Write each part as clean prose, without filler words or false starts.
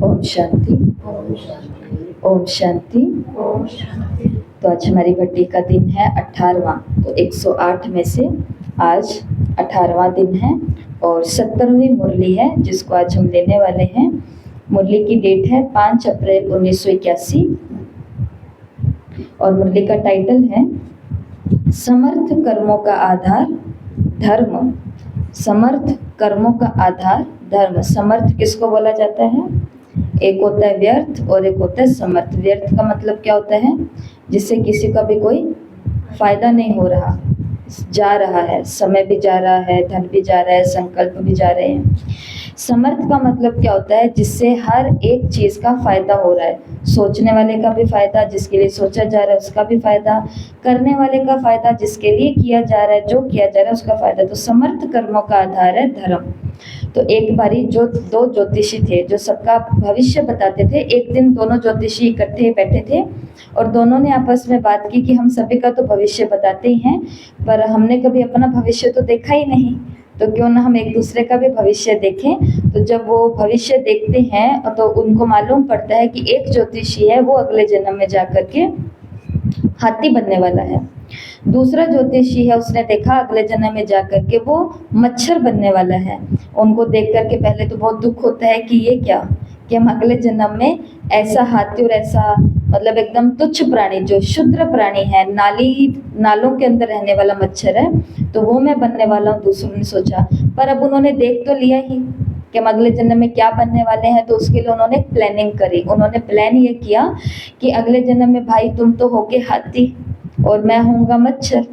ओम शांति। ओम शांति। तो आज हमारी बर्थडे का दिन है 18वां। तो 108 में से आज 18वां दिन है और 70वीं मुरली है जिसको आज हम लेने वाले हैं। मुरली की डेट है 5 अप्रैल 1981 और मुरली का टाइटल है समर्थ कर्मों का आधार धर्म। समर्थ कर्मों का आधार धर्म। समर्थ किसको बोला जाता है? एक होता है व्यर्थ और एक होता है समर्थ। व्यर्थ का मतलब क्या होता है? जिससे किसी का भी कोई फायदा नहीं हो रहा, जा रहा है, समय भी जा रहा है, धन भी जा रहा है, संकल्प भी जा रहे हैं। समर्थ का मतलब क्या होता है? जिससे हर एक चीज़ का फायदा हो रहा है। सोचने वाले का भी फायदा, जिसके लिए सोचा जा रहा है उसका भी फायदा, करने वाले का फायदा, जिसके लिए किया जा रहा है, जो किया जा रहा है उसका फायदा। तो समर्थ कर्मों का आधार है धर्म। तो एक बारी जो दो ज्योतिषी थे जो सबका भविष्य बताते थे, एक दिन दोनों ज्योतिषी इकट्ठे बैठे थे और दोनों ने आपस में बात की कि हम सभी का तो भविष्य बताते ही हैं, पर हमने कभी अपना भविष्य तो देखा ही नहीं, तो क्यों ना हम एक दूसरे का भी भविष्य देखें। तो जब वो भविष्य देखते हैं तो उनको मालूम पड़ता है कि एक ज्योतिषी है वो अगले जन्म में जाकर के हाथी बनने वाला है। दूसरा ज्योतिषी है उसने देखा अगले जन्म में जाकर के वो मच्छर बनने वाला है। उनको देख करके पहले तो बहुत दुख होता है कि ये क्या, कि हम अगले जन्म में ऐसा हाथी और ऐसा मतलब एकदम तुच्छ प्राणी जो शुद्र प्राणी है, नालों के अंदर रहने वाला मच्छर है, तो वो मैं बनने वाला हूँ। दूसरों ने सोचा, पर अब उन्होंने देख तो लिया ही कि हम अगले जन्म में क्या बनने वाले हैं, तो उसके लिए उन्होंने प्लानिंग करी। उन्होंने प्लान ये किया कि अगले जन्म में भाई तुम तो होगे हाथी और मैं होऊंगा मच्छर।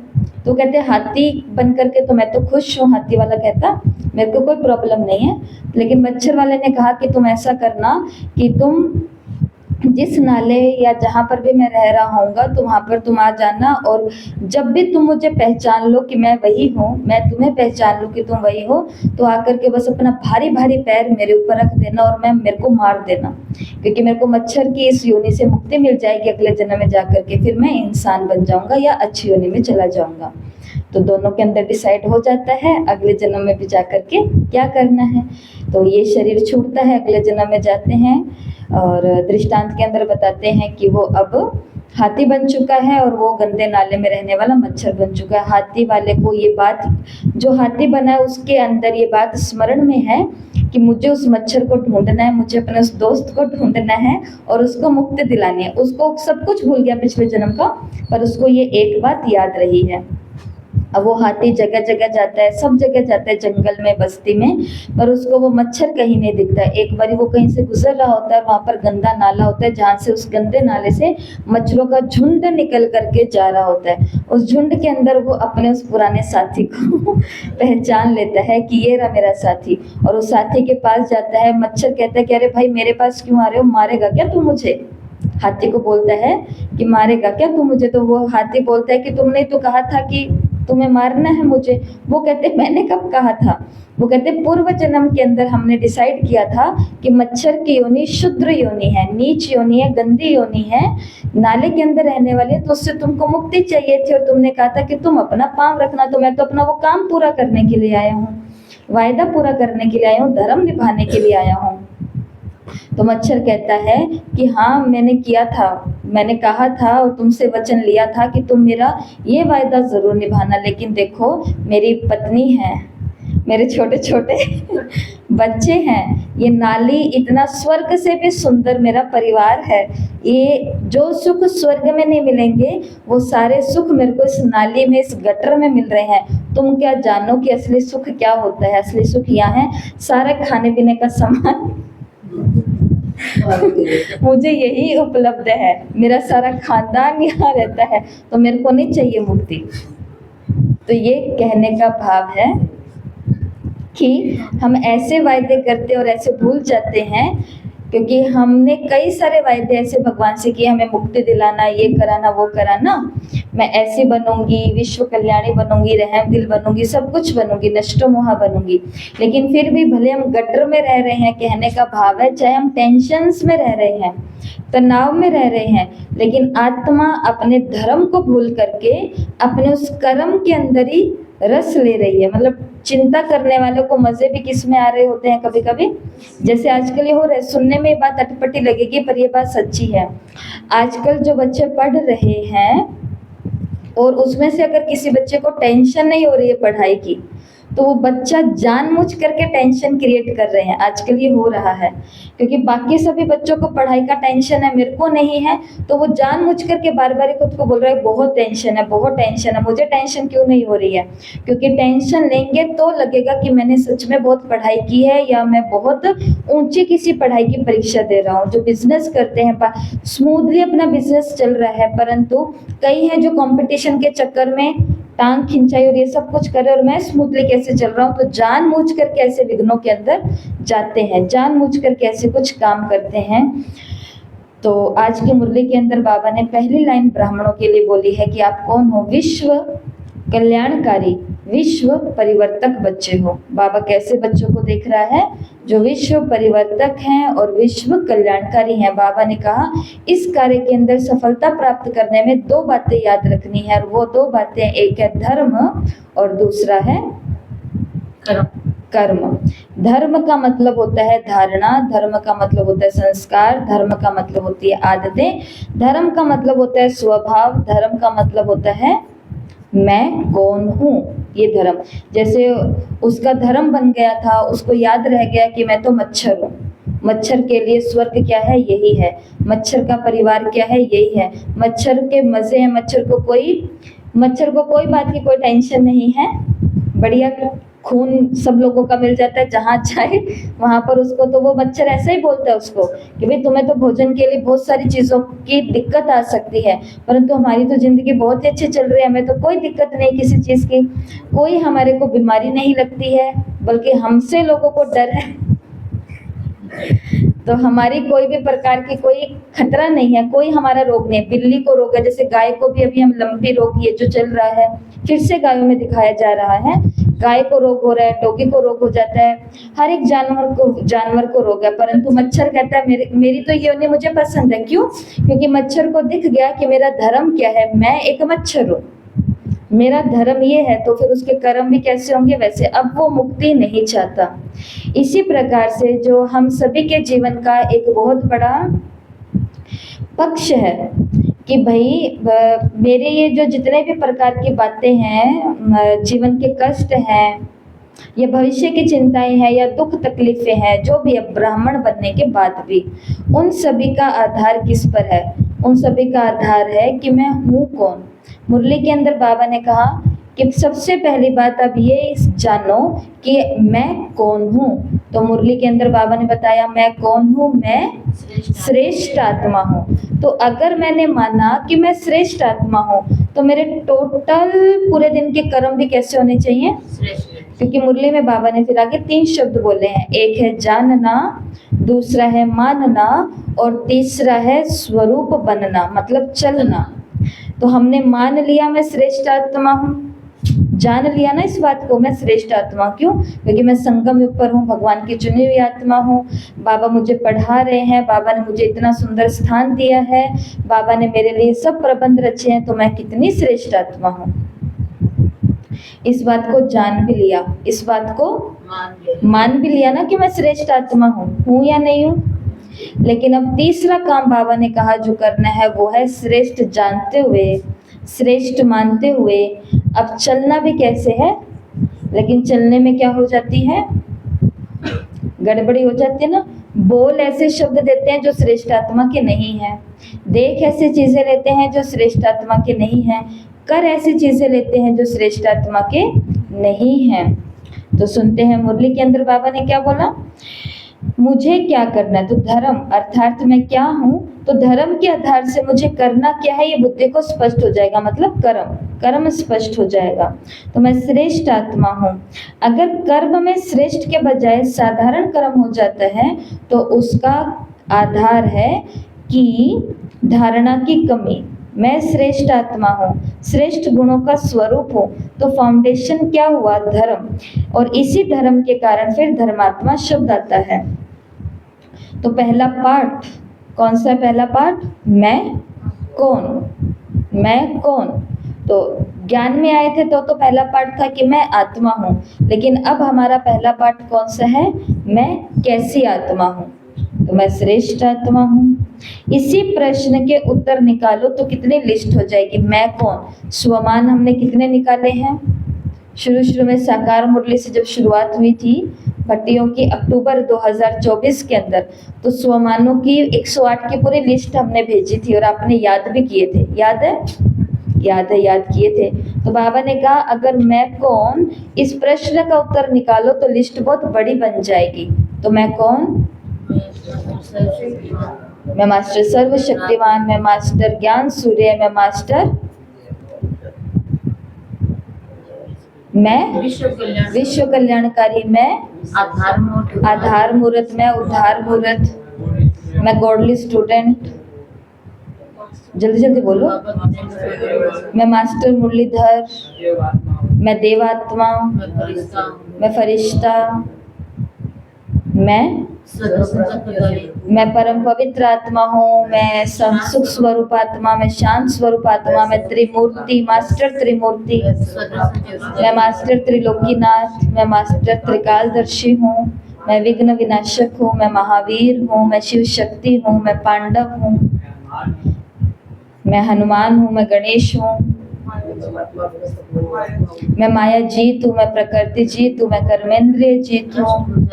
तो कहते हाथी बन करके तो मैं तो खुश हूँ। हाथी वाला कहता मेरे को कोई प्रॉब्लम नहीं है, लेकिन मच्छर वाले ने कहा कि तुम ऐसा करना कि तुम जिस नाले या जहाँ पर भी मैं रह रहा हूँगा तो वहाँ पर तुम आ जाना, और जब भी तुम मुझे पहचान लो कि मैं वही हूँ, मैं तुम्हें पहचान लूँ कि तुम वही हो, तो आकर के बस अपना भारी भारी पैर मेरे ऊपर रख देना और मेरे को मार देना, क्योंकि मेरे को मच्छर की इस योनि से मुक्ति मिल जाएगी अगले जन्म में जाकर के, फिर मैं इंसान बन जाऊँगा या अच्छी योनि में चला जाऊँगा। तो दोनों के अंदर डिसाइड हो जाता है अगले जन्म में भी जाकर के क्या करना है। तो ये शरीर छूटता है, अगले जन्म में जाते हैं और दृष्टांत के अंदर बताते हैं कि वो अब हाथी बन चुका है और वो गंदे नाले में रहने वाला मच्छर बन चुका है। हाथी वाले को ये बात, जो हाथी बना है उसके अंदर ये बात स्मरण में है कि मुझे उस मच्छर को ढूंढना है, मुझे अपने उस दोस्त को ढूंढना है और उसको मुक्ति दिलानी है। उसको सब कुछ भूल गया पिछले जन्म का, पर उसको ये एक बात याद रही है। अब वो हाथी जगह जगह जाता है, सब जगह जाता है, जंगल में, बस्ती में, पर उसको वो मच्छर कहीं नहीं दिखता है। एक बारी वो कहीं से गुजर रहा होता है, वहाँ पर गंदा नाला होता है जहाँ से उस गंदे नाले से मच्छरों का झुंड निकल करके जा रहा होता है। उस झुंड के अंदर वो अपने उस पुराने साथी को पहचान लेता है कि ये रहा मेरा साथी, और उस साथी के पास जाता है। मच्छर कहता है कि अरे भाई मेरे पास क्यों आ रहे हो, मारेगा क्या तू मुझे? हाथी को बोलता है कि मारेगा क्या तू मुझे? तो वो हाथी बोलता है कि तुमने तो कहा था कि तुम्हें मारना है मुझे। वो कहते मैंने कब कहा था? वो कहते पूर्व जन्म के अंदर हमने डिसाइड किया था कि मच्छर की योनि शुद्र योनि है, नीच योनि है, गंदी योनि है, नाले के अंदर रहने वाली है, तो उससे तुमको मुक्ति चाहिए थी और तुमने कहा था कि तुम अपना पाँव रखना। तो मैं तो अपना वो काम पूरा करने के लिए आया हूँ, वायदा पूरा करने के लिए आया हूँ, धर्म निभाने के लिए आया हूँ। तो मच्छर कहता है कि हाँ मैंने किया था, मैंने कहा था और तुमसे वचन लिया था कि तुम मेरा ये वायदा ज़रूर निभाना, लेकिन देखो मेरी पत्नी है, मेरे छोटे छोटे बच्चे हैं, ये नाली इतना स्वर्ग से भी सुंदर मेरा परिवार है, ये जो सुख स्वर्ग में नहीं मिलेंगे वो सारे सुख मेरे को इस नाली में, इस गटर में मिल रहे हैं। तुम क्या जानो कि असली सुख क्या होता है? असली सुख यहाँ है, सारा खाने पीने का सामान मुझे यही उपलब्ध है, मेरा सारा खानदान यहाँ रहता है, तो मेरे को नहीं चाहिए मुक्ति। तो ये कहने का भाव है कि हम ऐसे वायदे करते और ऐसे भूल जाते हैं, क्योंकि हमने कई सारे वायदे ऐसे भगवान से किए, हमें मुक्ति दिलाना, ये कराना, वो कराना, मैं ऐसी बनूंगी, विश्व कल्याणी बनूंगी, रहम दिल बनूंगी, सब कुछ बनूंगी, नष्टो मोहा बनूंगी, लेकिन फिर भी भले हम गटर में रह रहे हैं, कहने का भाव है चाहे हम टेंशन्स में रह रहे हैं, तनाव में रह रहे हैं, लेकिन आत्मा अपने धर्म को भूल करके अपने उस कर्म के अंदर ही रस ले रही है। मतलब चिंता करने वालों को मजे भी किस में आ रहे होते हैं कभी कभी, जैसे आजकल ये हो रहा है। सुनने में ये बात अटपटी लगेगी पर ये बात सच्ची है। आजकल जो बच्चे पढ़ रहे हैं और उसमें से अगर किसी बच्चे को टेंशन नहीं हो रही है पढ़ाई की, तो वो बच्चा जानबूझ करके टेंशन क्रिएट कर रहे हैं। आजकल ये हो रहा है, क्योंकि बाकी सभी बच्चों को पढ़ाई का टेंशन है, मेरे को नहीं है, तो वो जानबूझ करके बार बार खुद को बोल रहा है बहुत टेंशन है, बहुत टेंशन है। मुझे टेंशन क्यों नहीं हो रही है? क्योंकि टेंशन लेंगे तो लगेगा कि मैंने सच में बहुत पढ़ाई की है या मैं बहुत ऊंची किसी पढ़ाई की परीक्षा दे रहा हूँ। जो बिजनेस करते हैं स्मूथली अपना बिजनेस चल रहा है, परंतु कई हैं जो कंपटीशन के चक्कर में टांग खिंचाई और ये सब कुछ करे और मैं स्मूथली कैसे चल रहा हूँ, तो जानबूझ कर कैसे विघ्नों के अंदर जाते हैं, जानबूझ कर कैसे कुछ काम करते हैं। तो आज की मुरली के अंदर बाबा ने पहली लाइन ब्राह्मणों के लिए बोली है कि आप कौन हो? विश्व कल्याणकारी, विश्व परिवर्तक बच्चे हो। बाबा कैसे बच्चों को देख रहा है? जो विश्व परिवर्तक हैं और विश्व कल्याणकारी हैं। बाबा ने कहा इस कार्य के अंदर सफलता प्राप्त करने में दो बातें याद रखनी है, और वो दो बातें, एक है धर्म और दूसरा है कर्म। धर्म का मतलब होता है धारणा, धर्म का मतलब होता है संस्कार, धर्म का मतलब होती है आदतें, धर्म का मतलब होता है स्वभाव, धर्म का मतलब होता है मैं कौन हूँ। ये धर्म, जैसे उसका धर्म बन गया था, उसको याद रह गया कि मैं तो मच्छर हूँ। मच्छर के लिए स्वर्ग क्या है? यही है। मच्छर का परिवार क्या है? यही है। मच्छर के मजे हैं, मच्छर को कोई बात की कोई टेंशन नहीं है। बढ़िया खून सब लोगों का मिल जाता है, जहाँ चाहे वहाँ पर उसको, तो वो मच्छर ऐसे ही बोलता है उसको कि भाई तुम्हें तो भोजन के लिए बहुत सारी चीज़ों की दिक्कत आ सकती है, परंतु हमारी तो ज़िंदगी बहुत ही अच्छी चल रही है, हमें तो कोई दिक्कत नहीं किसी चीज़ की, कोई हमारे को बीमारी नहीं लगती है, बल्कि हमसे लोगों को डर है। तो हमारी कोई भी प्रकार की कोई खतरा नहीं है, कोई हमारा रोग नहीं है। बिल्ली को रोग है, जैसे गाय को भी अभी हम लंपी रोग ये जो चल रहा है फिर से गायों में दिखाया जा रहा है। गाय को रोग हो रहा है, डॉगी को रोग हो जाता है, हर एक जानवर को रोग है, परंतु मच्छर कहता है मेरी तो योनि मुझे पसंद है। क्यों? क्योंकि मच्छर को दिख गया कि मेरा धर्म क्या है, मैं एक मच्छर हूँ, मेरा धर्म ये है, तो फिर उसके कर्म भी कैसे होंगे वैसे। अब वो मुक्ति नहीं चाहता। इसी प्रकार से जो हम सभी के जीवन का एक बहुत बड़ा पक्ष है कि भाई मेरे ये जो जितने भी प्रकार की बातें हैं, जीवन के कष्ट हैं या भविष्य की चिंताएं हैं या दुख तकलीफें हैं, जो भी अब ब्राह्मण बनने के बाद भी, उन सभी का आधार किस पर है? उन सभी का आधार है कि मैं हूँ कौन। मुरली के अंदर बाबा ने कहा कि सबसे पहली बात अब ये जानो कि मैं कौन हूँ। तो मुरली के अंदर बाबा ने बताया मैं कौन हूँ? मैं श्रेष्ठ आत्मा हूँ। तो अगर मैंने माना कि मैं श्रेष्ठ आत्मा हूँ, तो मेरे टोटल पूरे दिन के कर्म भी कैसे होने चाहिए? क्योंकि मुरली में बाबा ने फिर आगे 3 शब्द बोले हैं, एक है जानना, दूसरा है मानना और तीसरा है स्वरूप बनना, मतलब चलना। तो हमने मान लिया मैं श्रेष्ठ आत्मा हूँ, जान लिया ना इस बात को, मैं श्रेष्ठ आत्मा। क्यों? क्योंकि मैं संगम युग पर हूँ, भगवान की चुनी हुई आत्मा हूँ, बाबा मुझे पढ़ा रहे हैं, बाबा ने मुझे इतना सुंदर स्थान दिया है, बाबा ने मेरे लिए सब प्रबंध रचे हैं, तो मैं कितनी श्रेष्ठ आत्मा हूँ। इस बात को जान भी लिया, इस बात को मान भी लिया ना कि मैं श्रेष्ठ आत्मा हूँ या नहीं हूँ। लेकिन अब तीसरा काम बाबा ने कहा जो करना है वो है श्रेष्ठ जानते हुए, श्रेष्ठ मानते हुए अब चलना भी कैसे है। लेकिन चलने में क्या हो जाती है? गड़बड़ी हो जाती है ना। बोल ऐसे शब्द देते हैं जो श्रेष्ठ आत्मा के नहीं है, देख ऐसे चीजें लेते हैं जो श्रेष्ठ आत्मा के नहीं है, कर ऐसी चीजें लेते हैं जो श्रेष्ठ आत्मा के नहीं हैं। तो सुनते हैं मुरली के अंदर बाबा ने क्या बोला, मुझे क्या करना है? तो धर्म अर्थात मैं क्या हूँ, तो धर्म के आधार से मुझे करना क्या है ये बुद्धि को स्पष्ट हो जाएगा, मतलब कर्म स्पष्ट हो जाएगा। तो मैं श्रेष्ठ आत्मा हूँ। अगर कर्म में श्रेष्ठ के बजाय साधारण कर्म हो जाता है तो उसका आधार है कि धारणा की कमी। मैं श्रेष्ठ आत्मा हूँ, श्रेष्ठ गुणों का स्वरूप हूँ, तो फाउंडेशन क्या हुआ? धर्म। और इसी धर्म के कारण फिर धर्मात्मा शब्द आता है। तो पहला पाठ कौन सा? पहला पाठ मैं कौन, मैं कौन। तो ज्ञान में आए थे तो पहला पाठ था कि मैं आत्मा हूँ, लेकिन अब हमारा पहला पाठ कौन सा है? मैं कैसी आत्मा हूँ? तो मैं श्रेष्ठ आत्मा हूँ। इसी प्रश्न के उत्तर निकालो तो कितनी लिस्ट हो जाएगी। मैं कौन, स्वमान हमने कितने निकाले हैं? शुरू में साकार मुरली से जब शुरुआत हुई थी भट्टियों की अक्टूबर 2024 के अंदर, तो स्वमानों की 108 की पूरी लिस्ट हमने भेजी थी और आपने याद भी किए थे। याद है? याद किए थे। तो बाबा ने कहा अगर मैं कौन इस प्रश्न का उत्तर निकालो तो लिस्ट बहुत बड़ी बन जाएगी। तो मैं कौन? मैं मास्टर सर्वशक्तिमान, मैं मास्टर ज्ञान सूर्य, मैं मास्टर, मैं विश्व कल्याणकारी, मैं आधार मूर्त, मैं उद्धार मूर्त, मैं गॉडली स्टूडेंट, जल्दी बोलो, मैं मास्टर मुरलीधर, मैं देवात्मा, मैं फरिश्ता, मैं परम पवित्र आत्मा हूँ, मैं सुख स्वरूप आत्मा, मैं शांत स्वरूप आत्मा, मैं त्रिमूर्ति, मास्टर त्रिमूर्ति, मैं मास्टर त्रिलोकीनाथ, मैं मास्टर त्रिकालदर्शी हूँ, मैं विघ्न विनाशक हूँ, मैं महावीर हूँ, मैं शिव शक्ति हूँ, मैं पांडव हूँ, मैं हनुमान हूँ, मैं गणेश हूँ, मैं माया जीत हूँ, मैं प्रकृति जीत हूँ, मैं कर्मेंद्रिय जीत हूँ,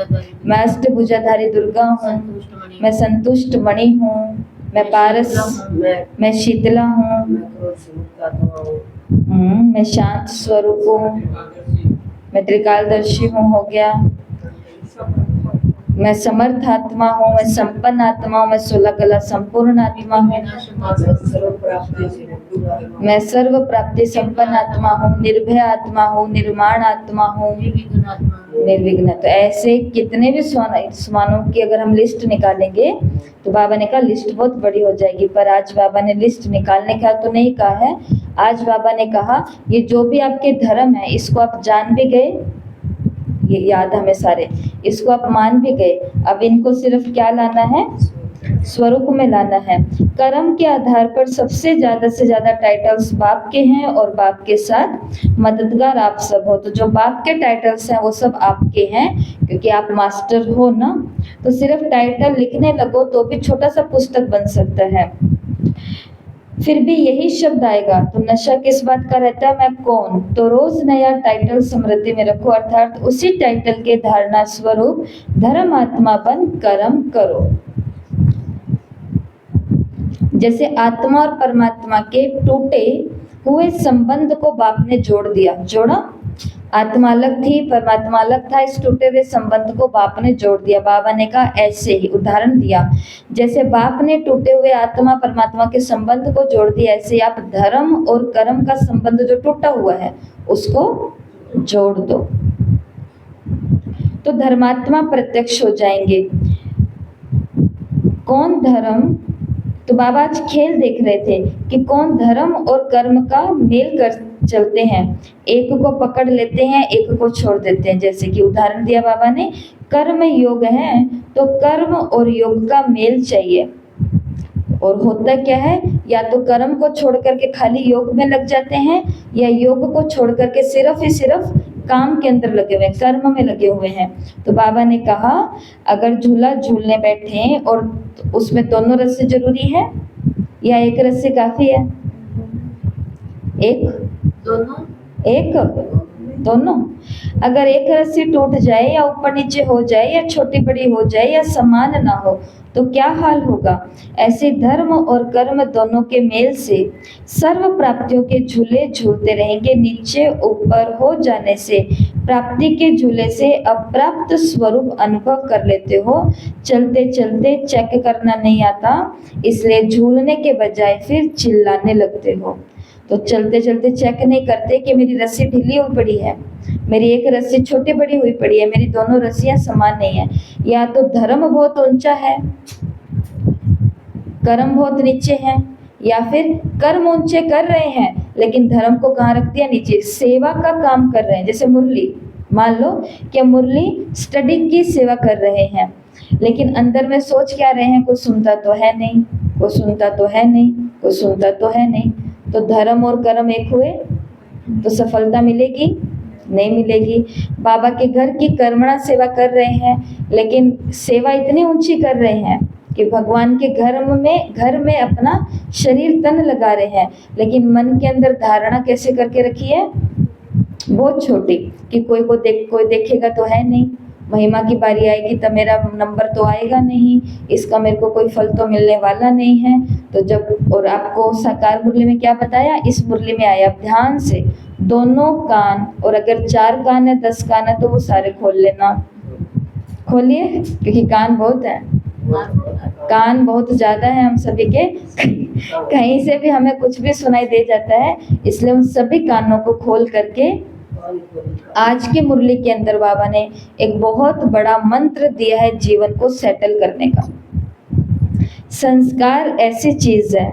मैं अष्टभुजाधारी दुर्गा हूँ, मैं संतुष्ट मणि हूँ, मैं पारस, मैं शीतला हूँ, मैं शांत स्वरूप हूँ, मैं त्रिकालदर्शी हूँ, हो गया। मैं समर्थ आत्मा हूँ, मैं संपन्न आत्मा हूँ, मैं 16 कला संपूर्ण आत्मा हूँ, मैं सर्व प्राप्ति संपन्न आत्मा हूँ, निर्भय आत्मा हूँ, निर्माण आत्मा हूँ, निर्विघ्न। तो ऐसे कितने भी स्वानों की अगर हम लिस्ट निकालेंगे तो बाबा ने कहा लिस्ट बहुत बड़ी हो जाएगी। पर आज बाबा ने लिस्ट निकालने का तो नहीं कहा है। आज बाबा ने कहा ये जो भी आपके धर्म है इसको आप जान भी गए, ये याद हमें सारे, इसको आप मान भी गए। अब इनको सिर्फ क्या लाना है? स्वरूप में लाना है। कर्म के आधार पर सबसे ज्यादा से ज्यादा टाइटल्स बाप के हैं और बाप के साथ मददगार आप सब हो। तो जो बाप के टाइटल्स हैं वो सब आपके हैं क्योंकि आप मास्टर हो ना। तो सिर्फ टाइटल लिखने लगो तो भी छोटा सा पुस्तक बन सकता है। फिर भी यही शब्द आएगा तो नशा किस बात का रहता है? मैं कौन। तो रोज नया टाइटल स्मृति में रखो, अर्थात उसी टाइटल के धारणा स्वरूप धर्म आत्मा बन कर्म करो। जैसे आत्मा और परमात्मा के टूटे हुए संबंध को बाप ने जोड़ दिया, जोड़ा। आत्मा अलग थी, परमात्मा अलग था, इस टूटे हुए संबंध को बाप ने जोड़ दिया। बाबा ने कहा ऐसे ही उदाहरण दिया, जैसे बाप ने टूटे हुए आत्मा परमात्मा के संबंध को जोड़ दिया, ऐसे ही आप धर्म और कर्म का संबंध जो टूटा हुआ है उसको जोड़ दो तो धर्मात्मा प्रत्यक्ष हो जाएंगे। कौन धर्म? तो बाबा आज खेल देख रहे थे कि कौन धर्म और कर्म का मेल कर चलते हैं। एक को पकड़ लेते हैं, एक को छोड़ देते हैं। जैसे कि उदाहरण दिया बाबा ने, कर्म योग है तो कर्म और योग का मेल चाहिए। और होता क्या है, या तो कर्म को छोड़ करके खाली योग में लग जाते हैं या योग को छोड़ करके सिर्फ काम के अंदर लगे हुए, कर्म में लगे हुए हैं। तो बाबा ने कहा अगर झूला झूलने बैठे और उसमें दोनों रस्से जरूरी है या एक रस्से काफी है? एक दोनों। अगर एक रस्सी टूट जाए या ऊपर नीचे हो जाए या छोटी बड़ी हो जाए या समान ना हो तो क्या हाल होगा? ऐसे धर्म और कर्म दोनों के मेल से सर्व प्राप्तियों के झूले झूलते रहेंगे। नीचे ऊपर हो जाने से प्राप्ति के झूले से अप्राप्त स्वरूप अनुभव कर लेते हो। चलते चलते चेक करना नहीं आता, इसलिए झूलने के बजाय फिर चिल्लाने लगते हो। तो चलते चलते चेक नहीं करते कि मेरी रस्सी ढीली हुई पड़ी है, मेरी एक रस्सी छोटी बड़ी हुई पड़ी है, मेरी दोनों रस्सियां समान नहीं है। या तो धर्म बहुत ऊंचा है, कर्म बहुत नीचे है, या फिर कर्म ऊंचे कर रहे हैं लेकिन धर्म को कहाँ रख दिया? नीचे। सेवा का काम कर रहे हैं, जैसे मुरली, मान लो कि मुरली स्टडी की सेवा कर रहे हैं लेकिन अंदर में सोच क्या रहे हैं? कोई सुनता तो है नहीं, कोई सुनता तो है नहीं, कोई सुनता तो है नहीं। तो धर्म और कर्म एक हुए? तो सफलता मिलेगी? नहीं मिलेगी। बाबा के घर की कर्मणा सेवा कर रहे हैं, लेकिन सेवा इतनी ऊंची कर रहे हैं कि भगवान के घर में अपना शरीर तन लगा रहे हैं, लेकिन मन के अंदर धारणा कैसे करके रखी है? बहुत छोटी, कि कोई देखेगा तो है नहीं, महिमा की बारी आएगी तब मेरा नंबर तो आएगा नहीं, इसका मेरे को कोई फल तो मिलने वाला नहीं है। तो जब, और आपको साकार मुरली में क्या बताया? इस मुरली में आया, ध्यान से दोनों कान, और अगर 4 कान है 10 कान है तो वो सारे खोल लेना। खोलिए, क्योंकि कान बहुत है, कान बहुत ज्यादा है हम सभी के, कहीं से भी हमें कुछ भी सुनाई दे जाता है, इसलिए उन सभी कानों को खोल करके आज की मुरली के अंदर बाबा ने एक बहुत बड़ा मंत्र दिया है जीवन को सेटल करने का। संस्कार ऐसी चीज है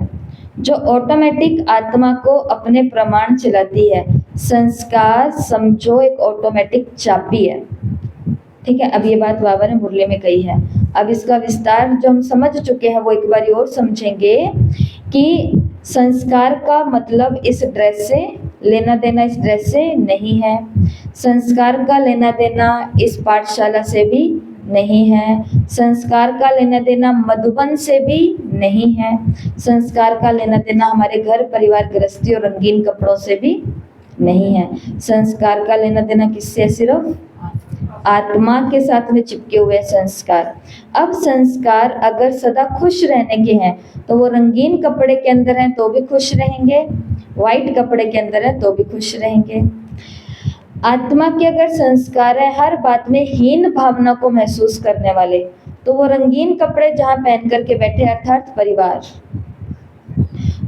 जो ऑटोमेटिक आत्मा को अपने प्रमाण चलाती है। संस्कार समझो एक ऑटोमेटिक चाबी है, ठीक है। अब ये बात बाबा ने मुरली में कही है, अब इसका विस्तार जो हम समझ चुके हैं वो एक बारी और समझेंगे कि संस्कार का मतलब इस ड्रेस से लेना देना इस ड्रेस से नहीं है, संस्कार का लेना देना इस पाठशाला से भी नहीं है, संस्कार का लेना देना मधुबन से भी नहीं है, संस्कार का लेना देना हमारे घर परिवार गृहस्थी और रंगीन कपड़ों से भी नहीं है। संस्कार का लेना देना किससे है? सिर्फ आत्मा के साथ में चिपके हुए संस्कार। अब संस्कार अगर सदा खुश रहने के हैं तो वो रंगीन कपड़े के अंदर हैं तो भी खुश रहेंगे, वाइट कपड़े के अंदर है तो भी खुश रहेंगे। आत्मा के अगर संस्कार है हर बात में हीन भावना को महसूस करने वाले, तो वो रंगीन कपड़े जहाँ पहन करके बैठे अर्थात परिवार,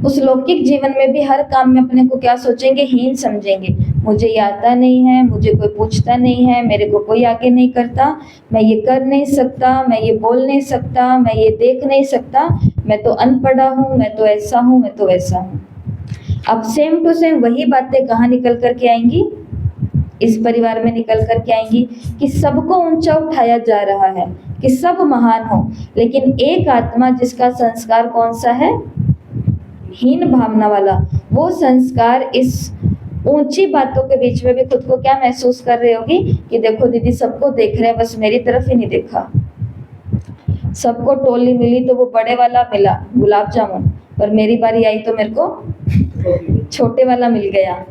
उस लौकिक जीवन में भी हर काम में अपने को क्या सोचेंगे? हीन समझेंगे। मुझे ये आता नहीं है, मुझे कोई पूछता नहीं है, मेरे को कोई आगे नहीं करता, मैं ये कर नहीं सकता, मैं ये बोल नहीं सकता, मैं ये देख नहीं सकता, मैं तो अनपढ़ा हूँ, मैं तो ऐसा हूँ, मैं तो वैसा हूँ। अब सेम टू सेम वही बातें कहाँ निकल कर के आएंगी? इस परिवार में निकल कर के आएंगी कि सबको ऊंचा उठाया जा रहा है, कि सब महान हो, लेकिन एक आत्मा जिसका संस्कार कौन सा है? हीन भावना वाला। वो संस्कार इस ऊंची बातों के बीच में भी खुद को क्या महसूस कर रही होगी कि देखो दीदी सबको देख रहे हैं, बस मेरी तरफ ही नहीं देखा। सबको टोली मिली तो वो बड़े वाला मिला गुलाब जामुन, पर मेरी बारी आई तो मेरे को छोटे वाला मिल गया।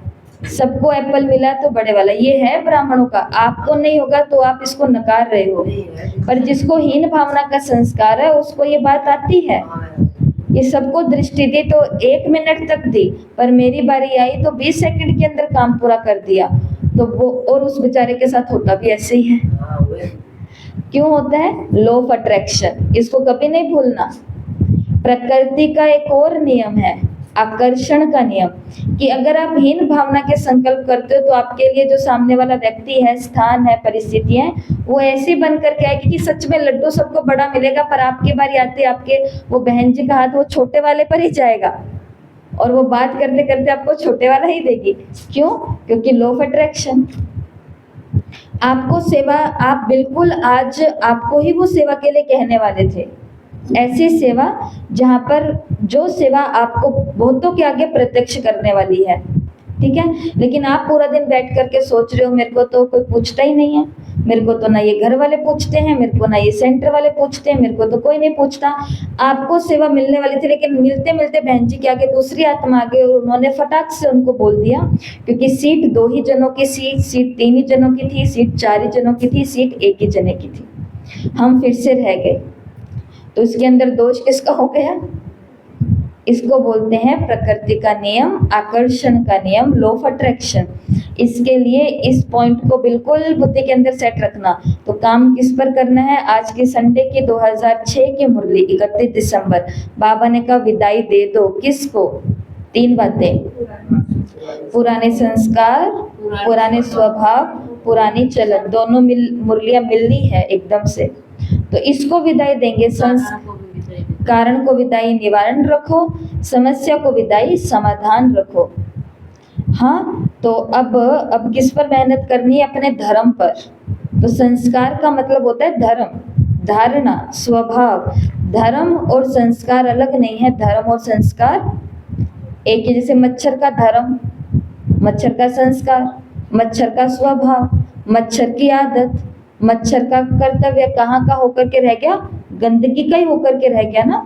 सबको एप्पल मिला तो बड़े वाला। ये है ब्राह्मणों का। आपको नहीं होगा तो आप इसको नकार रहे हो, पर जिसको हीन भावना का संस्कार है उसको ये बात आती है। ये सबको दृष्टि दी तो 1 मिनट तक दी, पर मेरी बारी आई तो 20 सेकंड के अंदर काम पूरा कर दिया। तो वो, और उस बेचारे के साथ होता भी ऐसे ही है। क्यों होता है? Law of attraction. इसको कभी नहीं भूलना। प्रकृति का एक और नियम है, आकर्षण का नियम, कि अगर आप हीन भावना के संकल्प करते हो तो आपके लिए जो सामने वाला व्यक्ति है, स्थान है, परिस्थितियां हैं, वो ऐसी बन करके आएगी कि सच में लड्डू सबको बड़ा मिलेगा, पर आपकी बारी आते आपके वो बहन जी का हाथ वो छोटे वाले पर ही जाएगा, और वो बात करते करते आपको छोटे वाला ही देगी। क्यों? क्योंकि लॉ ऑफ अट्रैक्शन। आपको सेवा, आप बिल्कुल आज आपको ही वो सेवा के लिए कहने वाले थे। ऐसी सेवा जहाँ पर जो सेवा आपको बहुतों के आगे प्रत्यक्ष करने वाली है, ठीक है। लेकिन आप पूरा दिन बैठ करके सोच रहे हो मेरे को तो कोई पूछता ही नहीं है, मेरे को तो ना ये घर वाले पूछते हैं, मेरे को ना ये सेंटर वाले पूछते हैं, मेरे को तो कोई नहीं पूछता। आपको सेवा मिलने वाली थी, लेकिन मिलते मिलते बहन जी के आगे दूसरी आत्मा आ गई और उन्होंने फटाक से उनको बोल दिया, क्योंकि सीट 2 ही जनों की, सीट 3 ही जनों की थी, सीट 4 ही जनों की थी, सीट 1 ही जने की थी। हम फिर से रह गए। तो इसके अंदर दोष किसका हो गया? इसको बोलते हैं प्रकृति का नियम, आकर्षण का नियम, लॉ ऑफ अट्रैक्शन। इसके लिए इस पॉइंट को बिल्कुल बुद्धि के अंदर सेट रखना। तो काम किस पर करना है? आज की संडे की 2006 की मुरली 31 दिसंबर, बाबा ने कहा विदाई दे दो। किसको? 3 बातें, पुराने संस्कार, पुराने स्वभाव, पुरानी चलन। दोनों मुरलियां मिलनी है एकदम से, तो इसको विदाई देंगे। कारण को विदाई निवारण रखो, समस्या को विदाई समाधान रखो। हाँ, तो अब किस पर मेहनत करनी है? अपने धर्म पर। तो संस्कार का मतलब होता है धर्म, धारणा, स्वभाव। धर्म और संस्कार अलग नहीं है, धर्म और संस्कार एक ही। जैसे मच्छर का धर्म, मच्छर का संस्कार, मच्छर का स्वभाव, मच्छर की आदत, मच्छर का कर्तव्य कहाँ का होकर के रह गया? गंदगी का ही होकर के रह गया ना।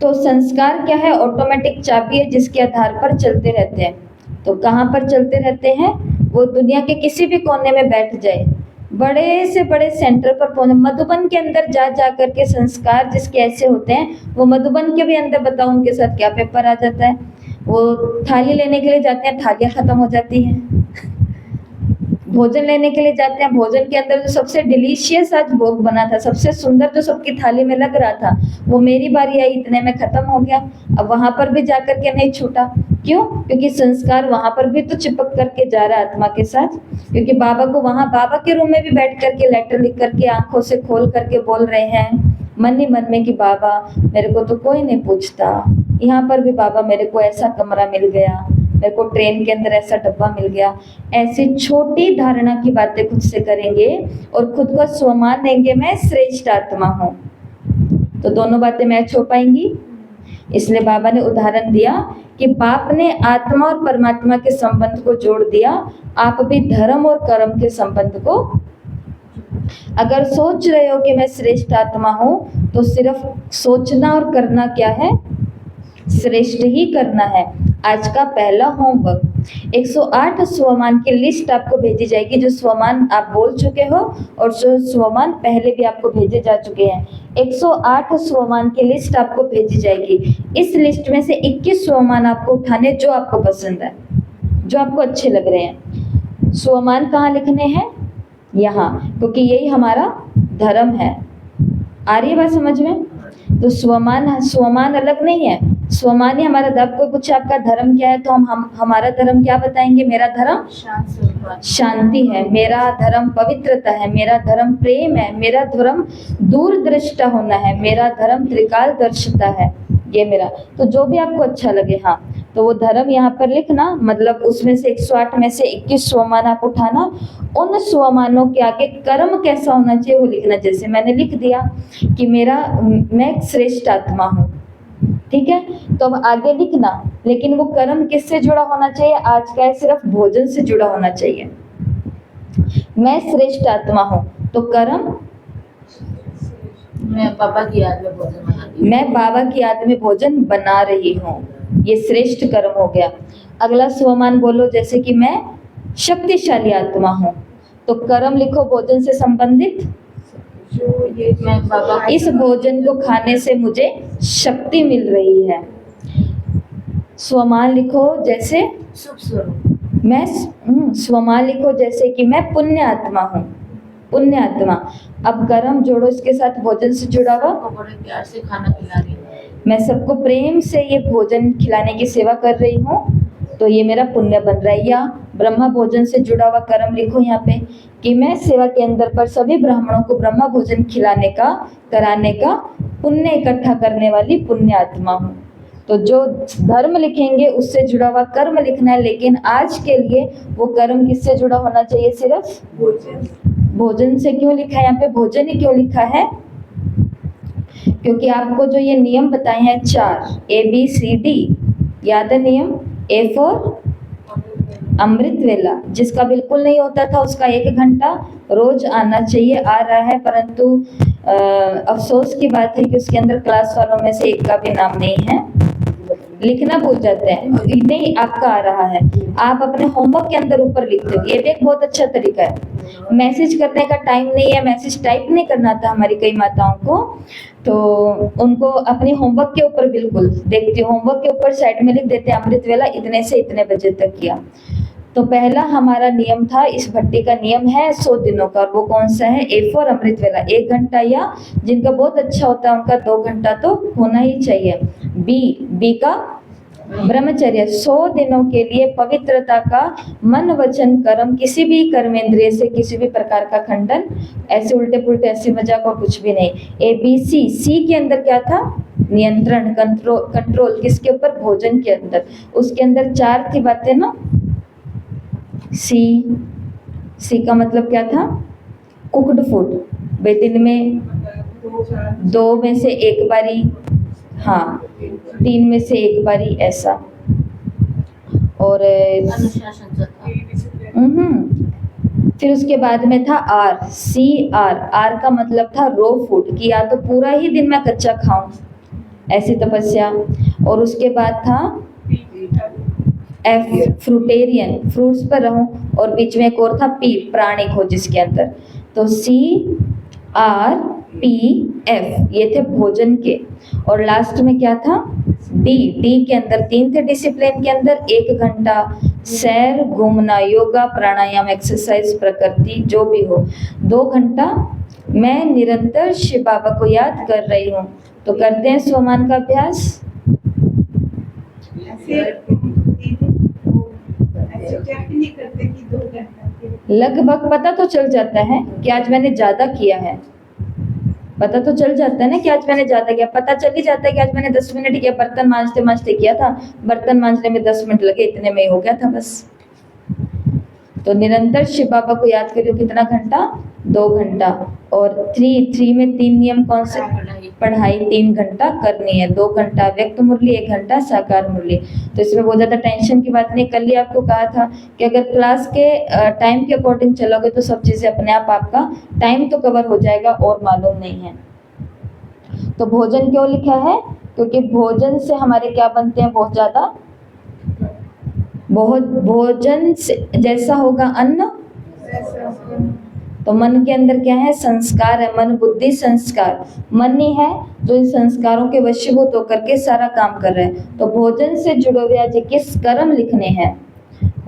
तो संस्कार क्या है? ऑटोमेटिक चाबी है जिसके आधार पर चलते रहते हैं। तो कहाँ पर चलते रहते हैं? वो दुनिया के किसी भी कोने में बैठ जाए, बड़े से बड़े सेंटर पर पहुंचे, मधुबन के अंदर जा जा करके संस्कार जिसके ऐसे होते हैं, वो मधुबन के भी अंदर बताओ उनके साथ क्या पेपर आ जाता है। वो थाली लेने के लिए जाते हैं, थालियाँ खत्म हो जाती हैं। भोजन लेने के लिए जाते हैं, भोजन के अंदर जो सबसे डिलीशियस आज भोग बना था, सबसे सुंदर जो सबकी थाली में लग रहा था, वो मेरी बारी आई इतने में खत्म हो गया। अब वहां पर भी जाकर के नहीं छूटा, क्यों? क्योंकि संस्कार वहां पर भी तो चिपक करके जा रहा है आत्मा के साथ। क्योंकि बाबा को वहां बाबा के रूम में भी बैठ करके लेटर लिख करके आंखों से खोल करके बोल रहे हैं मन ही मन में कि बाबा मेरे को तो कोई नहीं पूछता, यहाँ पर भी बाबा मेरे को ऐसा कमरा मिल गया, मेरे को ट्रेन के अंदर ऐसा डब्बा मिल गया। ऐसी छोटी धारणा की बातें खुद से करेंगे और खुद को स्वमान देंगे, मैं श्रेष्ठ आत्मा हूँ, तो दोनों बातें मैच हो पाएंगी। इसलिए बाबा ने उदाहरण दिया कि बाप ने आत्मा और परमात्मा के संबंध को जोड़ दिया, आप भी धर्म और कर्म के संबंध को। अगर सोच रहे हो कि मैं श्रेष्ठ आत्मा हूँ, तो सिर्फ सोचना और करना क्या है? श्रेष्ठ ही करना है। आज का पहला होमवर्क 108 स्वमान की लिस्ट आपको भेजी जाएगी, जो स्वमान आप बोल चुके हो और जो स्वमान पहले भी आपको भेजे जा चुके हैं। 108 स्वमान की लिस्ट आपको भेजी जाएगी। इस लिस्ट में से 21 स्वमान आपको उठाने जो आपको पसंद है, जो आपको अच्छे लग रहे हैं। स्वमान कहाँ लिखने हैं? यहाँ, क्योंकि यही हमारा धर्म है। आ रही है बात समझ में? तो स्वमान अलग नहीं है, स्वमान ही हमारा धर्म। कोई पूछे आपका धर्म क्या है, तो हम हमारा धर्म क्या बताएंगे? मेरा धर्म शांति है, मेरा धर्म पवित्रता है, मेरा धर्म प्रेम है, मेरा धर्म दूरदृष्टा होना है, मेरा धर्म त्रिकालदर्शिता है, ये मेरा। तो जो भी आपको अच्छा लगे, हाँ, तो वो धर्म यहाँ पर लिखना। मतलब उसमें से 108 में से 21 स्वमान आप उठाना, उन स्वमानों के आगे कर्म कैसा होना चाहिए वो लिखना। जैसे मैंने लिख दिया कि मैं श्रेष्ठ आत्मा हूँ, ठीक है, तो अब आगे लिखना, लेकिन वो कर्म किससे जुड़ा होना चाहिए? आज का है सिर्फ भोजन से जुड़ा होना चाहिए। मैं श्रेष्ठ आत्मा हूँ, तो कर्म मैं बाबा की याद में भोजन बना रही हूँ। मैं बाबा की याद में भोजन बना रही हूँ, ये श्रेष्ठ कर्म हो गया। अगला स्वमान बोलो, जैसे कि मैं शक्तिशाली आत्मा हूँ, तो कर्म लिखो भोजन से संबंधित। मैं बाबा इस भोजन को खाने से मुझे शक्ति मिल रही है। स्वमान लिखो जैसे शुभ स्वरूप। मैं स्वमान लिखो जैसे कि मैं पुण्य आत्मा हूँ, पुण्य आत्मा। अब कर्म जोड़ो इसके साथ भोजन से जुड़ा हुआ। सबको बड़े प्यार से खाना खिला रही हूँ। मैं सबको प्रेम से ये भोजन खिलाने की सेवा कर रही हूँ, तो ये मेरा पुण्य बन रहा है। या ब्रह्मा भोजन से जुड़ा हुआ कर्म लिखो यहाँ पे कि मैं सेवा के अंदर पर सभी ब्राह्मणों को ब्रह्मा भोजन खिलाने का, कराने का पुण्य इकट्ठा करने वाली पुण्य आत्मा हूँ। तो जो धर्म लिखेंगे उससे जुड़ा हुआ कर्म लिखना है, लेकिन आज के लिए वो कर्म किससे जुड़ा होना चाहिए? सिर्फ भोजन से। क्यों लिखा है यहाँ पे भोजन ही क्यों लिखा है? क्योंकि आपको जो ये नियम बताए हैं 4 ABCD, याद है नियम? A फॉर अमृत वेला, जिसका बिल्कुल नहीं होता था उसका 1 घंटा रोज आना चाहिए, आ रहा है, परंतु अफसोस की बात है कि उसके अंदर क्लास वालों में से एक का भी नाम नहीं है, लिखना भूल जाते हैं। नहीं, आपका आ रहा है, आप अपने होमवर्क के अंदर ऊपर लिखते हो, ये भी एक बहुत अच्छा तरीका है। मैसेज करने का टाइम नहीं है, मैसेज टाइप नहीं करना था हमारी कई माताओं को, तो उनको अपने होमवर्क के ऊपर बिल्कुल देखती हूँ, होमवर्क के ऊपर साइड में लिख देते हैं अमृत वेला इतने से इतने बजे तक किया। तो पहला हमारा नियम था, इस भट्टी का नियम है 100 दिनों का, वो कौन सा है? A फॉर अमृत वेला, 1 घंटा, या जिनका बहुत अच्छा होता है उनका 2 घंटा तो होना ही चाहिए। B का ब्रह्मचर्य, 100 दिनों के लिए पवित्रता का मन वचन कर्म, किसी भी कर्मेंद्रिय से किसी भी प्रकार का खंडन, ऐसे उल्टे पुल्टे ऐसे मजाक और कुछ भी नहीं। ABC, C के अंदर क्या था? नियंत्रण, कंट्रोल, किसके ऊपर? भोजन के अंदर। उसके अंदर 4 थी बातें ना। सी का मतलब क्या था? कुक्ड फूड, भाई दिन में 2 में से 1 बारी, हाँ 3 में से 1 बारी, ऐसा और अनुशासन था। फिर उसके बाद में था आर, CR। आर का मतलब था रो फूड, कि या तो पूरा ही दिन मैं कच्चा खाऊं, ऐसी तपस्या। और उसके बाद था F, फ्रूटेरियन, फ्रूट्स पर रहूं। और बीच में एक और था P, प्राणिक हो जिसके अंदर। तो CRPF ये थे भोजन के। और लास्ट में क्या था D के अंदर 3 थे डिसिप्लिन के अंदर। 1 घंटा सैर, घूमना, योगा, प्राणायाम, एक्सरसाइज, प्रकृति जो भी हो। 2 घंटा मैं निरंतर शिव बाबा को याद कर रही हूँ। तो करते हैं स्वमान का अभ्यास। लगभग पता तो चल जाता है कि आज मैंने ज्यादा किया है, पता तो चल जाता है ना कि आज मैंने ज्यादा किया। पता चल ही जाता है कि आज मैंने 10 मिनट किया, बर्तन मांजते मांजते किया था, बर्तन मांजने में 10 मिनट लगे, इतने में ही हो गया था बस। तो निरंतर शिव बाबा को याद करियो, कितना घंटा, 2 घंटा। और 3 में 3 नियम कौन से, पढ़ाई 3 घंटा करनी है, 2 घंटा व्यक्त मुरली, 1 घंटा साकार मुरली। तो इसमें बहुत ज्यादा टेंशन की बात नहीं। कल ही आपको कहा था कि अगर क्लास के टाइम के अकॉर्डिंग चलोगे तो सब चीजें अपने आप, आपका टाइम तो कवर हो जाएगा और मालूम नहीं है। तो भोजन क्यों लिखा है, क्योंकि भोजन से हमारे क्या बनते हैं, बहुत ज्यादा, बहुत भोजन से जैसा होगा अन्न, तो मन के अंदर क्या है, संस्कार है, मन बुद्धि संस्कार। मन ही है जो इन संस्कारों के वशीभूत होकर के सारा काम कर रहे हैं। तो भोजन से जुड़े हुए आज 21 कर्म लिखने हैं,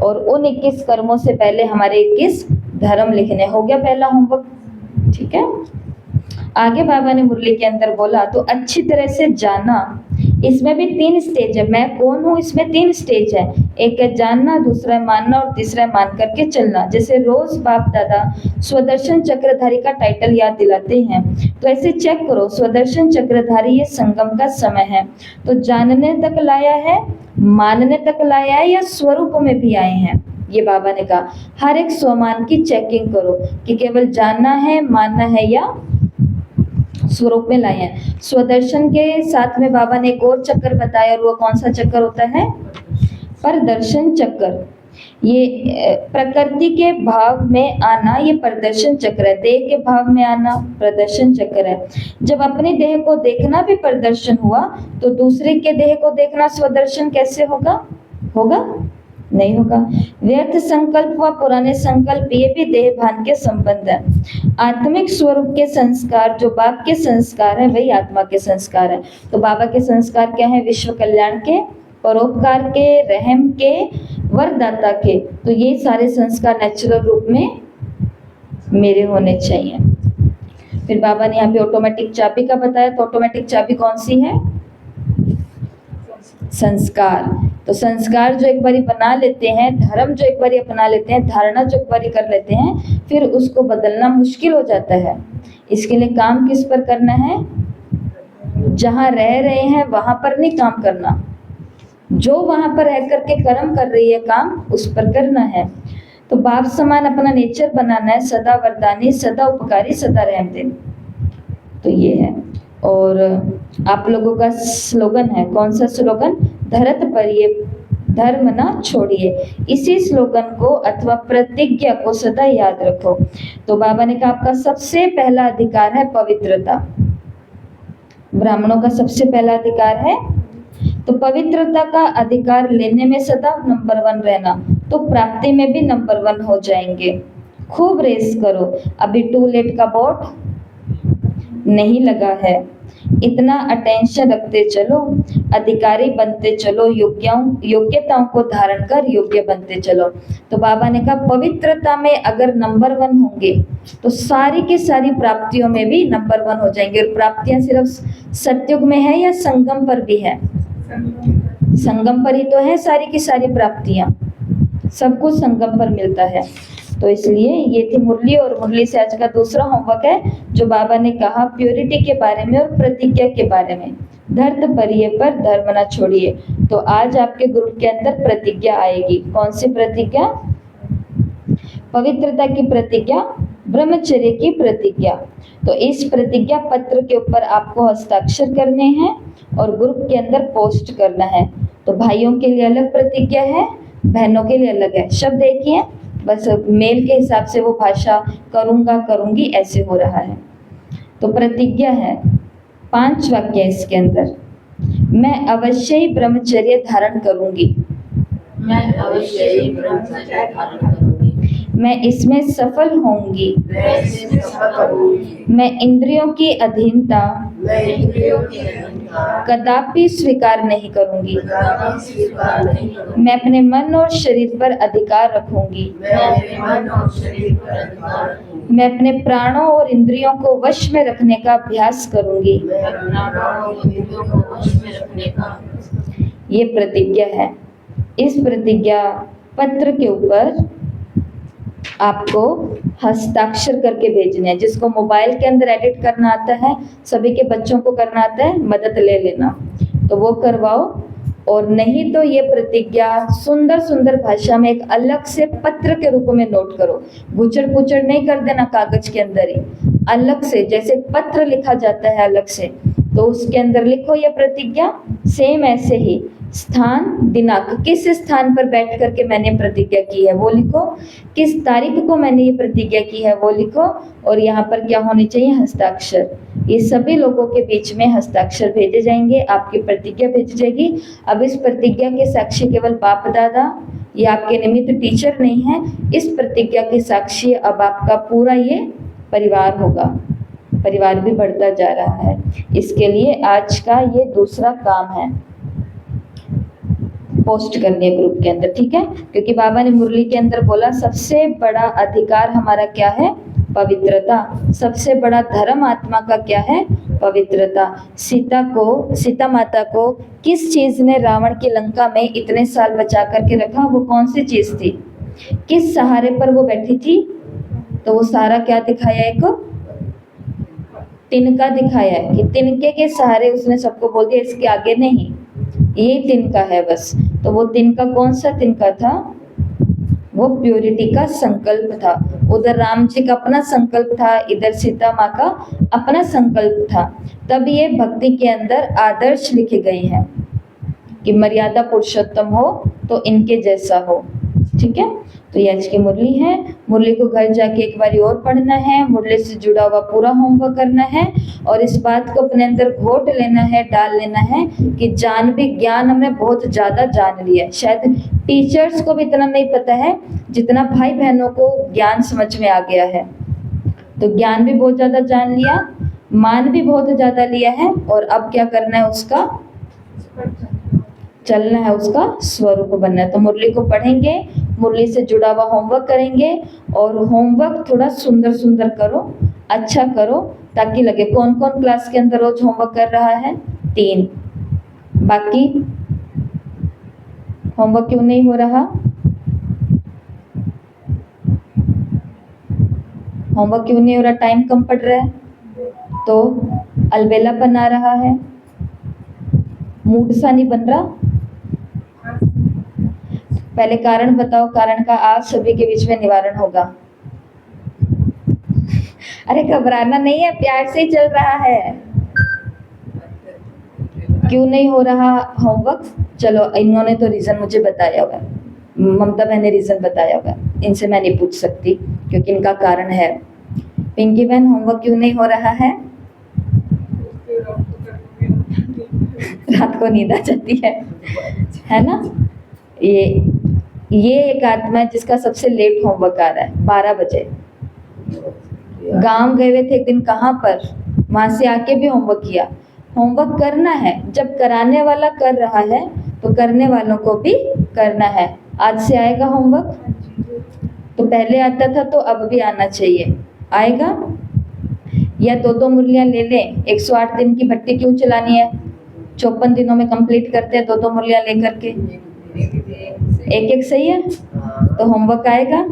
और उन 21 कर्मों से पहले हमारे 21 धर्म लिखने। हो गया पहला होमवर्क, ठीक है। आगे बाबा ने मुरली के अंदर बोला, तो अच्छी तरह से जाना। इसमें भी 3 स्टेज है, मैं कौन हूँ, इसमें 3 स्टेज है। एक है जानना, दूसरा है मानना, और तीसरा है मान करके चलना। जैसे रोज बाप दादा स्वदर्शन चक्रधारी का टाइटल याद दिलाते हैं, तो ऐसे चेक करो, स्वदर्शन चक्रधारी ये संगम का समय है। तो जानने तक लाया है, मानने तक लाया है, या स्वरूप में भी आए हैं। ये बाबा ने कहा हर एक स्वमान की चेकिंग करो कि केवल जानना है, मानना है, या स्वरूप में लाए हैं। स्वदर्शन के साथ में बाबा ने एक और चक्कर बताया, और वो कौन सा चक्कर होता है, प्रदर्शन चक्कर। ये प्रकृति के भाव में आना, ये प्रदर्शन चक्र है। देह के भाव में आना प्रदर्शन चक्र है। जब अपने देह को देखना भी प्रदर्शन हुआ, तो दूसरे के देह को देखना स्वदर्शन कैसे होगा, होगा नहीं होगा। व्यर्थ संकल्प व पुराने संकल्प, ये भी देह भान के संबंध है। आत्मिक स्वरूप के संस्कार, जो बाप के संस्कार है, वही आत्मा के संस्कार है। तो बाबा के संस्कार क्या है, विश्व कल्याण के, परोपकार के, रहम के, वरदाता के। तो ये सारे संस्कार नेचुरल रूप में मेरे होने चाहिए। फिर बाबा ने यहाँ पे ऑटोमेटिक चाबी का बताया, तो ऑटोमेटिक चाबी कौन सी है, संस्कार। तो संस्कार जो एक बारी बना लेते हैं, धर्म जो एक बारी अपना लेते हैं, धारणा जो एक बारी कर लेते हैं, फिर उसको बदलना मुश्किल हो जाता है। इसके लिए काम किस पर करना है, जहां रह रहे हैं वहां पर नहीं काम करना, जो वहां पर रह करके कर्म कर रही है काम, उस पर करना है। तो बाप समान अपना नेचर बनाना है, सदा वरदानी, सदा उपकारी, सदा रहमदिल। तो ये है। और आप लोगों का स्लोगन है, कौन सा स्लोगन, धरत पर ये धर्म ना छोड़िए। इसी स्लोगन को अथवा प्रतिज्ञा को सदा याद रखो। तो बाबा ने कहा आपका सबसे पहला अधिकार है पवित्रता। ब्राह्मणों का सबसे पहला अधिकार है, तो पवित्रता का अधिकार लेने में सदा नंबर 1 रहना, तो प्राप्ति में भी नंबर 1 हो जाएंगे। खूब रेस करो, अभी टूलेट का बोर्ड नहीं लगा है, इतना अटेंशन रखते चलो, अधिकारी बनते चलो, योग्यताओं को धारण कर योग्य बनते चलो। तो बाबा ने कहा पवित्रता में अगर नंबर 1 होंगे, तो सारी की सारी प्राप्तियों में भी नंबर 1 हो जाएंगे। और प्राप्तियां सिर्फ सतयुग में है या संगम पर भी है, संगम पर ही तो है सारी की सारी प्राप्तियां, सब कुछ संगम पर मिलता है। तो इसलिए ये थी मुरली, और मुरली से आज का दूसरा होमवर्क है जो बाबा ने कहा प्योरिटी के बारे में और प्रतिज्ञा के बारे में। धर्त परिये पर धर्म न छोड़िए। तो आज आपके ग्रुप के अंदर प्रतिज्ञा आएगी। कौन सी प्रतिज्ञा, पवित्रता की प्रतिज्ञा, ब्रह्मचर्य की प्रतिज्ञा। तो इस प्रतिज्ञा पत्र के ऊपर आपको हस्ताक्षर करने हैं और ग्रुप के अंदर पोस्ट करना है। तो भाइयों के लिए अलग प्रतिज्ञा है, बहनों के लिए अलग है। शब्द एक ही है, बस मेल के हिसाब से वो भाषा करूँगा करूँगी ऐसे हो रहा है। तो प्रतिज्ञा है, 5 वाक्य है इसके अंदर। मैं अवश्य ही ब्रह्मचर्य धारण करूँगी। मैं अवश्य ही ब्रह्मचर्य धारण करूंगी। मैं इसमें सफल होंगी। मैं इसमें सफल होंगी। मैं इंद्रियों की अधीनता मैं इंद्रियों की अधीनता कदापि स्वीकार नहीं करूँगी। कदापि स्वीकार नहीं करूंगी। मैं अपने मन और शरीर पर अधिकार रखूँगी। मैं अपने मन और शरीर पर अधिकार रखूंगी। मैं अपने प्राणों और इंद्रियों को वश में रखने का अभ्यास करूँगी। मैं अपना प्राणों और इंद्रियों को वश में रखने का ये प्रतिज्ञा है। इस प्रतिज्ञा पत्र के ऊपर आपको हस्ताक्षर करके भेजने हैं। जिसको मोबाइल के अंदर एडिट करना आता है, सभी के बच्चों को करना आता है, मदद ले लेना, तो वो करवाओ। और नहीं तो ये प्रतिज्ञा सुंदर सुंदर भाषा में एक अलग से पत्र के रूप में नोट करो। गुचड़ पुचड़ नहीं कर देना कागज के अंदर ही, अलग से जैसे पत्र लिखा जाता है अलग से, तो उसके अंदर लिखो ये प्रतिज्ञा। सेम ऐसे ही स्थान दिनांक, किस स्थान पर बैठ करके मैंने प्रतिज्ञा की है वो लिखो, किस तारीख को मैंने ये प्रतिज्ञा की है वो लिखो, और यहाँ पर क्या होने चाहिए, हस्ताक्षर। ये सभी लोगों के बीच में हस्ताक्षर भेजे जाएंगे, आपकी प्रतिज्ञा भेजी जाएगी। अब इस प्रतिज्ञा के साक्षी केवल बाप दादा या आपके निमित्त टीचर नहीं है, इस प्रतिज्ञा के साक्षी अब आपका पूरा ये परिवार होगा। परिवार भी बढ़ता जा रहा है। इसके लिए आज का ये दूसरा काम है, पोस्ट करनी है ग्रुप के अंदर, ठीक है। क्योंकि बाबा ने मुरली के अंदर बोला सबसे बड़ा अधिकार हमारा क्या है, पवित्रता। सबसे बड़ा धर्म आत्मा का क्या है, पवित्रता। सीता माता को किस चीज ने रावण की लंका में इतने साल बचा करके रखा, वो कौन सी चीज थी, किस सहारे पर वो बैठी थी, तो वो सारा क्या दिखाया, एक तिनका दिखाया है कि तिनके के सहारे उसने सबको बोल दिया, इसके आगे नहीं, ये तिनका है बस। तो वो तिनका कौन सा तिनका था, वो प्योरिटी का संकल्प था। उधर राम जी का अपना संकल्प था, इधर सीता माँ का अपना संकल्प था। तब ये भक्ति के अंदर आदर्श लिखे गए हैं कि मर्यादा पुरुषोत्तम हो तो इनके जैसा हो, ठीक है। तो ये आज की मुरली है। मुरली को घर जाके एक बारी और पढ़ना है, मुरली से जुड़ा हुआ पूरा होमवर्क करना है, और इस बात को अपने अंदर घोट लेना है, डाल लेना है कि ज्ञान हमने बहुत ज़्यादा जान लिया है। शायद टीचर्स को भी इतना नहीं पता है जितना भाई बहनों को ज्ञान समझ में आ गया है। तो ज्ञान भी बहुत ज़्यादा जान लिया, मान भी बहुत ज़्यादा लिया है, और अब क्या करना है, उसका चलना है, उसका स्वरूप बनना है। तो मुरली को पढ़ेंगे, मुरली से जुड़ा हुआ होमवर्क करेंगे, और होमवर्क थोड़ा सुंदर सुंदर करो, अच्छा करो, ताकि लगे। कौन कौन क्लास के अंदर रोज होमवर्क कर रहा है, 3। बाकी होमवर्क क्यों नहीं हो रहा, होमवर्क क्यों नहीं हो रहा, टाइम कम पड़ रहा है, तो अलबेलापन आ रहा है, मूड सा नहीं बन रहा। पहले कारण बताओ, कारण का आप सभी के बीच में निवारण होगा। अरे घबराना नहीं है, प्यार से ही चल रहा है। क्यों नहीं हो रहा होमवर्क, चलो इन्होंने तो रीजन मुझे बताया होगा, ममता बहन ने रीजन बताया होगा, इनसे मैं नहीं पूछ सकती क्योंकि इनका कारण है। पिंकी बहन होमवर्क क्यों नहीं हो रहा है, रात को नींद आ जाती है ना। ये एक आत्मा है जिसका सबसे लेट होमवर्क आ रहा है, 12 बजे। गांव गए हुए थे एक दिन, कहाँ पर, वहां से आके भी होमवर्क किया। होमवर्क करना है, जब कराने वाला कर रहा है तो करने वालों को भी करना है। आज से आएगा होमवर्क, तो पहले आता था तो अब भी आना चाहिए, आएगा। या 2-2 मुरलियाँ ले लें, 108 दिन की भट्टी क्यों चलानी है, 54 दिनों में कंप्लीट करते हैं 2-2 मुरलियाँ लेकर के, एक सही है। तो होमवर्क आएगा।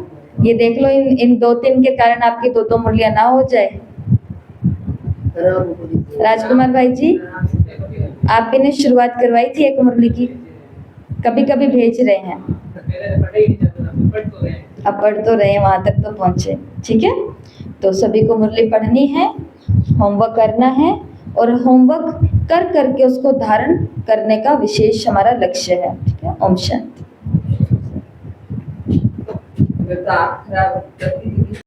ये देख लो, इन 2-3 के कारण आपकी 2-2 मुरलियाँ ना हो जाए। राजकुमार भाई जी, आप भी ने शुरुआत करवाई थी एक मुरली की, कभी कभी भेज रहे हैं, अब पढ़ तो रहे हैं, वहां तक तो पहुंचे, ठीक है। तो सभी को मुरली पढ़नी है, होमवर्क करना है, और होमवर्क कर करके उसको धारण करने का विशेष हमारा लक्ष्य है, ठीक है। ओम शांति। तो आँख खराब करती थी।